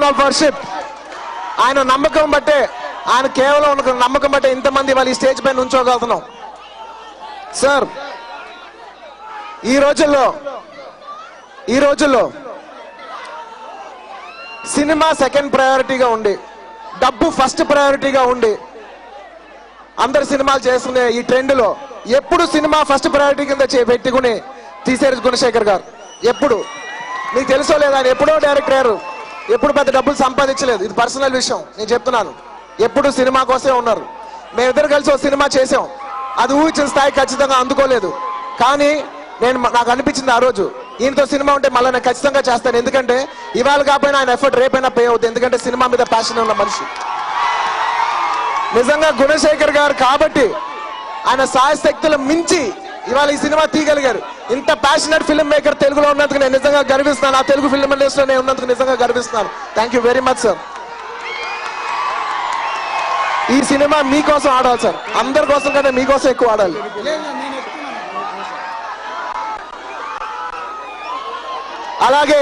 Round of worship. ఆయన నమ్మకం బట్టే, ఆయన కేవలం నమ్మకం బట్టే ఇంతమంది వాళ్ళు ఈ స్టేజ్ పైన ఉంచోగలుగుతున్నాం. సార్, ఈ రోజుల్లో సినిమా సెకండ్ ప్రయారిటీగా ఉండి, డబ్బు ఫస్ట్ ప్రయారిటీగా ఉండి అందరు సినిమాలు చేస్తున్న ఈ ట్రెండ్లో ఎప్పుడు సినిమా ఫస్ట్ ప్రయారిటీ కింద పెట్టుకుని తీసేరు గుణశేఖర్ గారు. ఎప్పుడు మీకు తెలుసో లేదా, ఆయన ఎప్పుడో డైరెక్టర్ అయ్యారు, ఎప్పుడు పెద్ద డబ్బులు సంపాదించలేదు. ఇది పర్సనల్ విషయం, నేను చెప్తున్నాను. ఎప్పుడు సినిమా కోసమే ఉన్నారు. మేమిద్దరు కలిసి ఒక సినిమా చేసాం, అది ఊహించిన స్థాయి ఖచ్చితంగా అందుకోలేదు. కానీ నాకు అనిపించింది ఆ రోజు, ఈయనతో సినిమా ఉంటే మళ్ళీ నేను ఖచ్చితంగా చేస్తాను. ఎందుకంటే ఇవాళ కాకపోయినా ఆయన ఎఫర్ట్ రేపైనా పే అవుతుంది. ఎందుకంటే సినిమా మీద ప్యాషన్ ఉన్న మనిషి నిజంగా గుణశేఖర్ గారు. కాబట్టి ఆయన సాయశక్తులు మించి ఇవాళ ఈ సినిమా తీయగలిగారు. ఇంత ప్యాషనెట్ ఫిల్మ్ మేకర్ తెలుగులో ఉన్నందుకు నేను నిజంగా గర్విస్తున్నాను. ఆ తెలుగు ఫిల్మ్ ఇండస్ట్రీలో నేను ఉన్నందుకు నిజంగా గర్విస్తున్నాను. Thank you very much sir. ఈ సినిమా మీకోసం ఆడాలి సార్, అందరి కోసం కంటే మీకోసం ఎక్కువ ఆడాలి. అలాగే